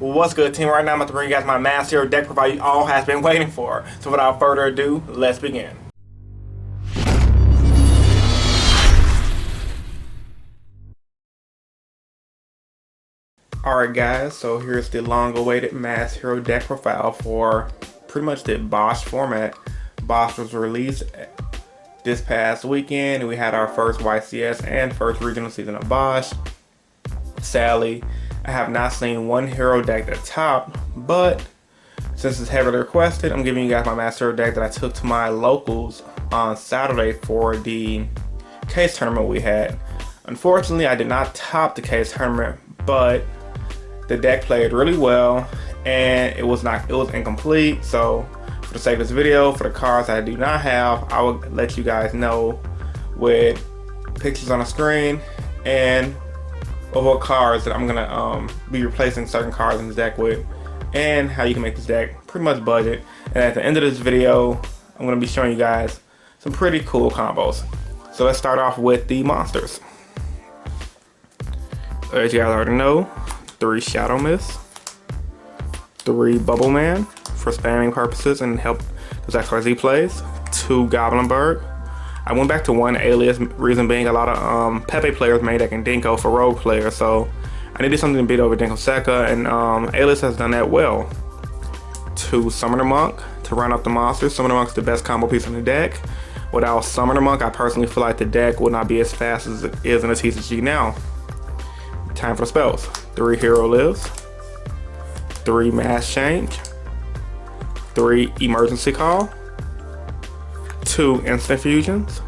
What's good, team? Right now I'm about to bring you guys my Mass Hero deck profile you all has been waiting for. So without further ado, let's begin. Alright guys, so here's the long-awaited Mass Hero deck profile for pretty much the BOSH format. BOSH was released this past weekend, and we had our first YCS and first regional season of BOSH. Sadly, I have not seen one hero deck at the top, but since it's heavily requested, I'm giving you guys my Mass Hero deck that I took to my locals on Saturday for the case tournament we had. Unfortunately, I did not top the case tournament, but the deck played really well, and it was incomplete. So for the sake of this video, for the cards I do not have, I will let you guys know with pictures on the screen and of what cards that I'm gonna be replacing certain cards in this deck with, and how you can make this deck pretty much budget. And at the end of this video, I'm gonna be showing you guys some pretty cool combos. So let's start off with the monsters. As you guys already know, 3 Shadow Mist, 3 Bubble Man for spamming purposes and help those XYZ plays, 2 Goblinberg. I went back to 1 Alias, reason being a lot of Pepe players made deck in Dinko for rogue players, so I needed something to beat over Dinko Sekka, and Alias has done that well. 2 Summoner Monk to run up the monsters. Summoner Monk's the best combo piece in the deck. Without Summoner Monk, I personally feel like the deck would not be as fast as it is in the TCG now. Time for the spells. 3 Hero Lives, 3 Mass Change, 3 Emergency Call, 2 Instant Fusions,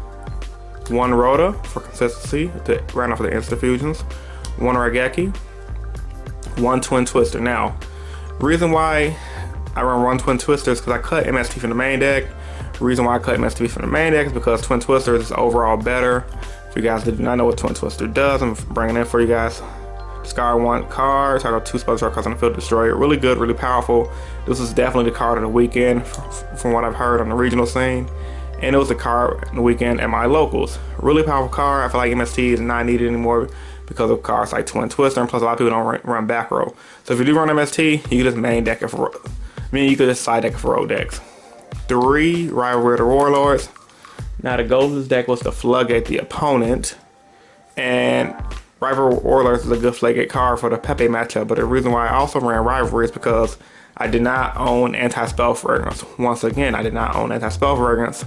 1 Rhoda for consistency to round off the instant fusions, 1 Raigeki, 1 Twin Twister. Now, reason why I run 1 Twin Twister is because I cut MST from the main deck. The reason why I cut MST from the main deck is because Twin Twister is overall better. If you guys did not know what Twin Twister does, I'm bringing it in for you guys. Discard 1 card, target 2 spells cards on the field, destroy it. Really good, really powerful. This is definitely the card of the weekend from what I've heard on the regional scene. And it was the card in the weekend at my locals. Really powerful card. I feel like MST is not needed anymore because of cards like Twin Twister, and plus a lot of people don't run back row. So if you do run MST, you can just main deck it for, you could just side deck it for row decks. 3 Rivalry of the Warlords. Now the goal of this deck was to floodgate the opponent, and Rivalry Warlords is a good floodgate card for the Pepe matchup, but the reason why I also ran Rivalry is because I did not own Anti-Spell Fragrance. Once again, I did not own Anti-Spell Fragrance.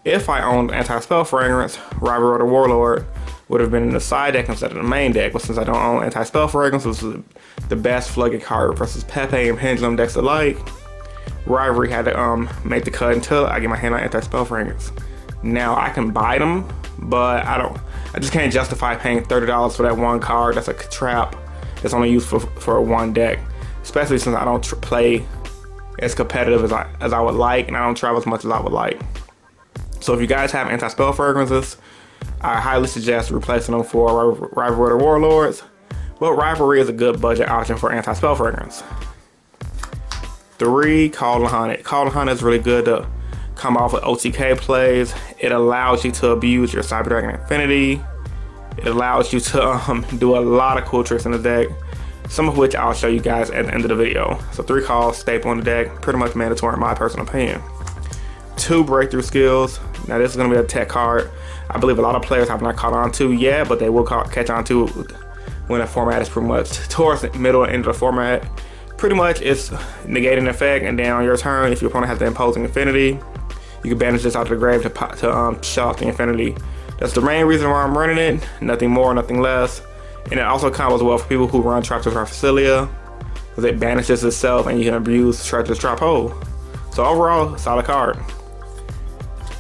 If I owned Anti-Spell Fragrance, Rivalry of the Warlord would have been in the side deck instead of the main deck, but since I don't own Anti-Spell Fragrance, this is the best floodgate card versus Pepe and Pendulum decks alike. Rivalry had to make the cut until I get my hand on Anti-Spell Fragrance. Now I can buy them, but I just can't justify paying $30 for that one card. That's a trap that's only used for one deck, especially since I don't play as competitive as I would like, and I don't travel as much as I would like. So if you guys have Anti-Spell Fragrances, I highly suggest replacing them for Rivalry of the Warlords, but Rivalry is a good budget option for Anti-Spell Fragrance. 3 Call the Hunted. Call the Hunted is really good to come off with OTK plays. It allows you to abuse your Cyber Dragon Infinity. It allows you to do a lot of cool tricks in the deck, some of which I'll show you guys at the end of the video. So 3 calls, staple in the deck, pretty much mandatory in my personal opinion. 2 Breakthrough Skills. Now this is going to be a tech card I believe a lot of players have not caught on to yet, but they will catch on to when the format is pretty much towards the middle and end of the format. Pretty much it's negating effect, and then on your turn, if your opponent has the imposing infinity, you can banish this out of the grave to shut off the infinity. That's the main reason why I'm running it. Nothing more, nothing less. And it also combos well for people who run Treacherous Raphicilia, because it banishes itself and you can abuse Treacherous Trap Hole. So overall, solid card.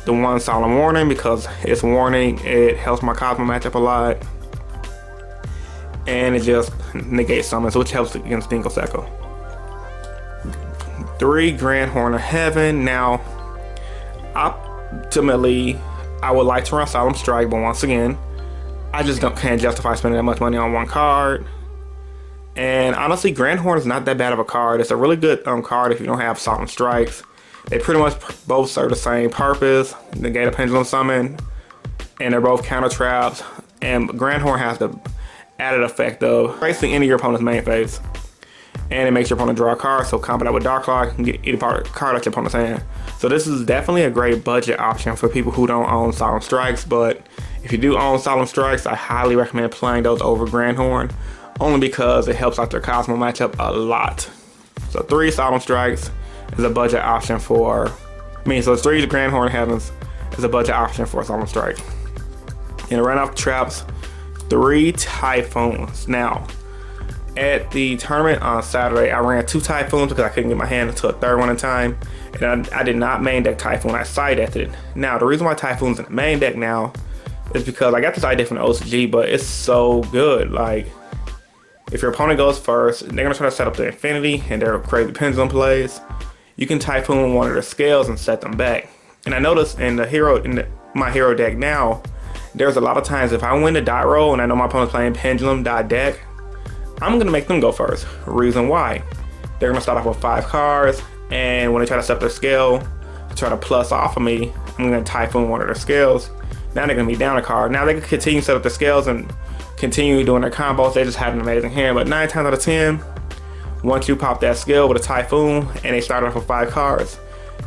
The 1 Solemn Warning, because it's warning, it helps my Cosmo matchup a lot. And it just negates summons, which helps against Dinko Sekka. 3 Grand Horn of Heaven. Now, ultimately, I would like to run Solemn Strike, but once again, I just can't justify spending that much money on one card. And honestly, Grand Horn is not that bad of a card. It's a really good card if you don't have Solemn Strikes. They pretty much both serve the same purpose, negate a Pendulum Summon, and they're both counter traps. And Grand Horn has the added effect of basically any of your opponent's main phase. and it makes your opponent draw a card. So combo that with Dark Claw, you can get any card out your opponent's hand. So this is definitely a great budget option for people who don't own Solemn Strikes. But if you do own Solemn Strikes, I highly recommend playing those over Grandhorn, only because it helps out their Cosmo matchup a lot. So 3 Solemn Strikes is a budget option for, so 3 Grandhorn Heavens is a budget option for Solemn Strike. And right off the traps, 3 Typhoons. Now, at the tournament on Saturday, I ran 2 Typhoons because I couldn't get my hand into a 3rd one in time. And I did not main deck Typhoon, I side decked it. Now, the reason why Typhoon's in the main deck now is because I got the side deck from the OCG, but it's so good. Like, if your opponent goes first, they're gonna try to set up the Infinity and their crazy pendulum plays. You can Typhoon one of their scales and set them back. And I noticed in my hero deck now, there's a lot of times if I win the dot roll and I know my opponent's playing pendulum dot deck, I'm gonna make them go first. Reason why? They're gonna start off with 5 cards, and when they try to set up their scale to try to plus off of me, I'm gonna Typhoon one of their scales. Now they're gonna be down a card. Now they can continue to set up their scales and continue doing their combos. They just have an amazing hand. But 9 times out of 10, once you pop that skill with a Typhoon and they start off with 5 cards,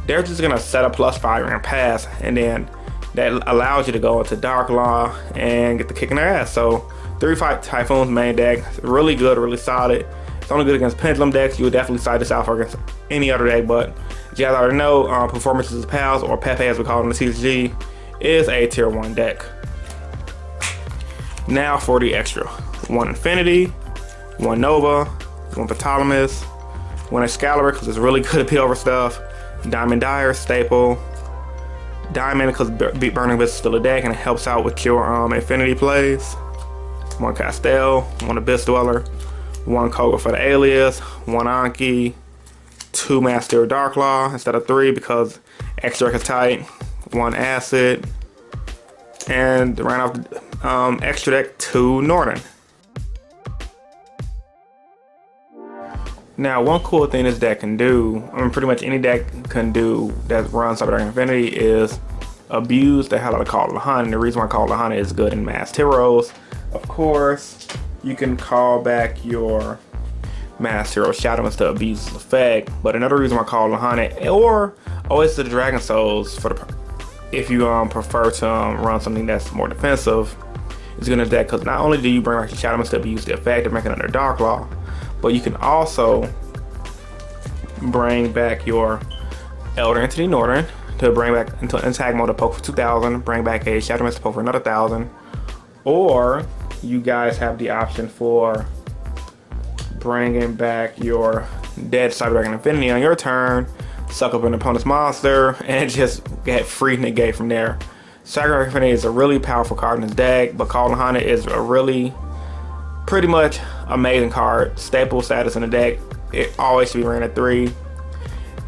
they're just gonna set a +5 and pass, and then that allows you to go into Dark Law and get the kick in their ass. So 3-5 Typhoons main deck, really good, really solid. It's only good against pendulum decks. You would definitely side this out for against any other deck, but as you guys already know, Performances of Pals, or Pepe as we call it in the TCG, is a tier 1 deck. Now for the extra. 1 Infinity, 1 Nova, 1 Ptolemy, 1 Excalibur because it's really good to peel over stuff, Diamond Dyer, Staple, Diamond because Burning Abyss is still a deck and it helps out with your Infinity plays, 1 Castell, 1 Abyss Dweller, 1 Koga for the Alias, 1 Anki, 2 Master Dark Law instead of 3 because extra is tight, 1 Acid, and right off extra deck 2 Northern. Now, one cool thing this deck can do, pretty much any deck can do that runs Cyber Dragon Infinity, is abuse the hell out of Call of the Hunt. And the reason why Call of the Hunt is good in Masked Heroes, of course, you can call back your Masked Hero Shadow Mist to abuse this effect. But another reason why Call of the Hunt, or always the Dragon Souls, for the if you prefer to run something that's more defensive, is good in the deck because not only do you bring back your Shadow Mist to abuse the effect of making under Dark Law, but you can also bring back your Elder Entity Northern to bring back into attack mode to poke for 2,000, bring back a Shadow Mist to poke for another 1,000, or you guys have the option for bringing back your dead Cyber Dragon Infinity on your turn, suck up an opponent's monster, and just get free negate from there. Cyber Dragon Infinity is a really powerful card in this deck, but Call of the Hunt is a really pretty much amazing card. Staple status in the deck. It always should be ran at 3.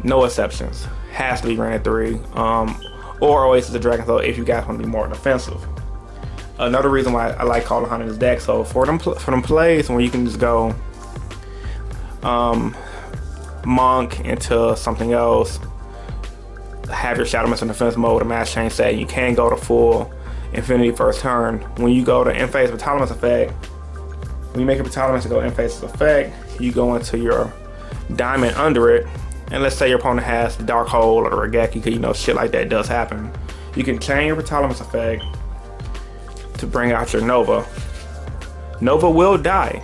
No exceptions. Has to be ran at 3. Or Oasis of Dragon Soul if you guys want to be more defensive. Another reason why I like Call of the Hunt in this deck, so for them plays where you can just go Monk into something else, have your Shadow Mist in defense mode, a Mass Chain set, you can go to full Infinity first turn. When you go to End-Phase Ptolemy effect, when you make a Ptolemy to go End-Phase effect, you go into your Diamond under it, and let's say your opponent has the Dark Hole or the Regeki, because you know shit like that does happen. You can chain your Ptolemy effect to bring out your Nova. Nova will die.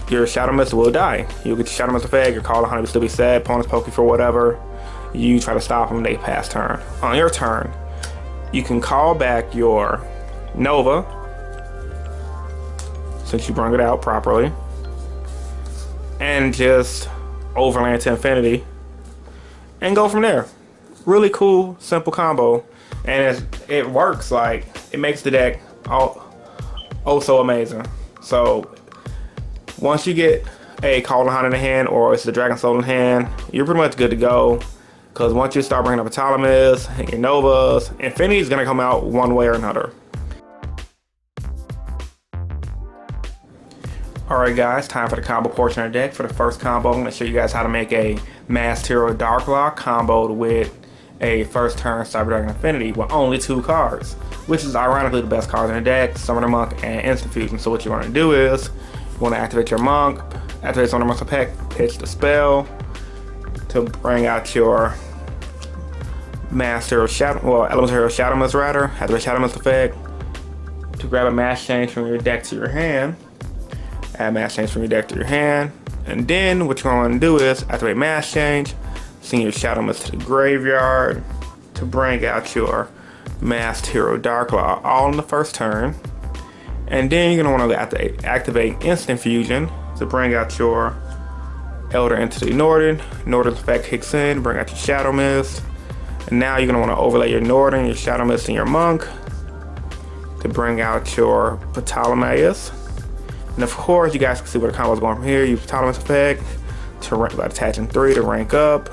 Your Shadow Mist will die. You'll get your Shadow Mist effect, your Call of the Hunt will still be sad, opponent's poking for whatever. You try to stop them, they pass turn. On your turn, you can call back your Nova, since you brung it out properly, and just overland to Infinity and go from there. Really cool, simple combo, and it works. Like, it makes the deck oh so amazing. So once you get a Call of the Hunt in the hand, or it's the Dragon Soul in hand, you're pretty much good to go. Because once you start bringing up Ptolemies and your Novas, Infinity is going to come out one way or another. Alright guys, time for the combo portion of the deck. For the first combo, I'm going to show you guys how to make a Masked Hero Dark Law comboed with a first turn Cyber Dragon Infinity with only 2 cards, which is ironically the best cards in the deck, Summoner Monk and Instant Fusion. So what you want to do is, you want to activate your Monk, activates on the muscle pack, pitch the spell to bring out your Master of Shadow, well, Elemental Shadow Mist rather. Activate Shadow Mist effect to grab a mass change from your deck to your hand. Add mass change from your deck to your hand. And then what you're going to do is activate mass change, send your Shadow Mist to the graveyard to bring out your Masked Hero Darklaw all in the first turn. And then you're going to want to activate Instant Fusion to bring out your Elder Entity Northern. Northern's effect kicks in, bring out your Shadow Mist. And now you're going to want to overlay your Northern, your Shadow Mist, and your Monk to bring out your Ptolemaeus. And of course, you guys can see where the combo is going from here. Use Ptolemaeus effect to rank by attaching 3 to rank up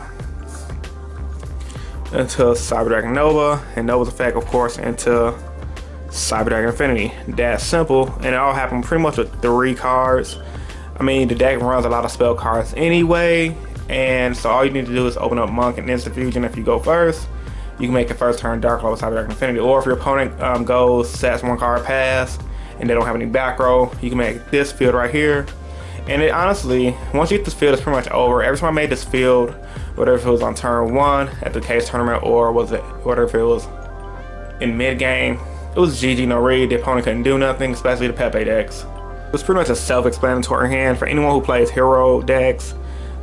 into Cyber Dragon Nova, and Nova's effect, of course, into Cyber Dragon Infinity. That's simple, and it all happened pretty much with 3 cards. I mean, the deck runs a lot of spell cards anyway, and so all you need to do is open up Monk and Instant Fusion. If you go first, you can make a first turn Darklaw with Cyber Dragon Infinity, or if your opponent goes, sets 1 card pass, and they don't have any back row, you can make this field right here. And it honestly, once you get this field, it's pretty much over. Every time I made this field, whether if it was on turn 1 at the case tournament, or whether if it was in mid game, it was GG no read. The opponent couldn't do nothing, especially the Pepe decks. It was pretty much a self-explanatory hand for anyone who plays hero decks.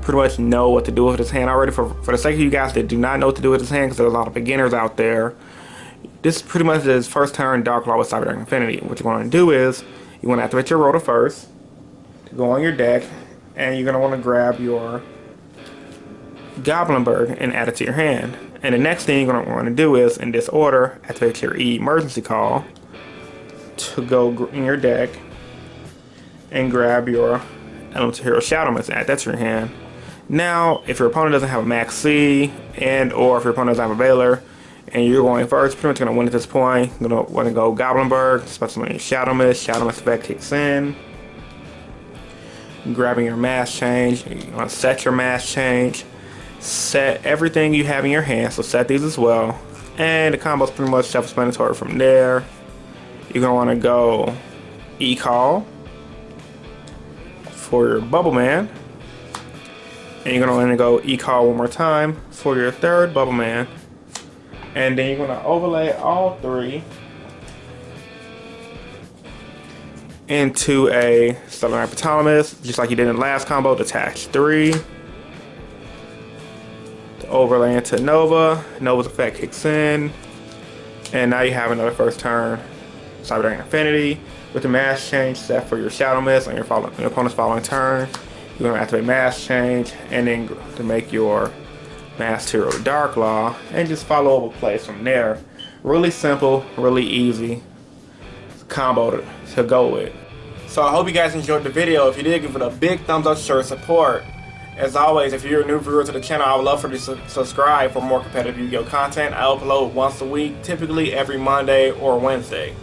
Pretty much know what to do with his hand already. For the sake of you guys that do not know what to do with his hand, because there's a lot of beginners out there, this is pretty much his first turn Darklaw with Cyber Dragon Infinity. What you want to do is you want to activate your Rota first to go on your deck, and you're going to want to grab your Goblin Bird and add it to your hand. And the next thing you're going to want to do is, in this order, activate your emergency call to go in your deck and grab your Elemental Hero Shadow Mist and add that to your hand. Now, if your opponent doesn't have a Max C, and or if your opponent doesn't have a Veiler, and you're going first, pretty much going to win at this point. You're going to want to go Goblin Bird, especially Shadow Mist. Shadow Mist effect kicks in. Grabbing your mass change, you want to set your mass change. Set everything you have in your hand, so set these as well. And the combo is pretty much self-explanatory from there. You're going to want to go E-Call for your Bubble Man. And you're going to want to go E-Call one more time for your third Bubble Man. And then you're going to overlay all 3 into a Stellar Hypothalamus, just like you did in the last combo. Detach 3. Overlay into Nova. Nova's effect kicks in. And now you have another first turn Cyber Dragon Infinity with the mass change set for your Shadow Mist on your opponent's following turn. You're going to activate mass change, and then to make your Masked Hero Darklaw, and just follow over plays from there. Really simple, really easy combo to go with. So I hope you guys enjoyed the video. If you did, give it a big thumbs up to show your support. As always, if you're a new viewer to the channel, I would love for you to subscribe for more competitive Yu-Gi-Oh content. I upload once a week, typically every Monday or Wednesday.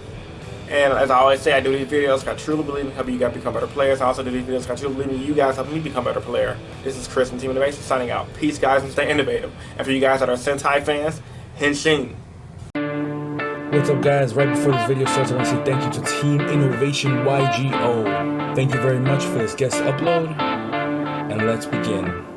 And as I always say, I do these videos because I truly believe in helping you guys become better players. I also do these videos because I truly believe in you guys helping me become a better player. This is Chris from Team Innovation signing out. Peace, guys, and stay innovative. And for you guys that are Sentai fans, Henshin. What's up, guys? Right before this video starts, I want to say thank you to Team Innovation YGO. Thank you very much for this guest upload, and let's begin.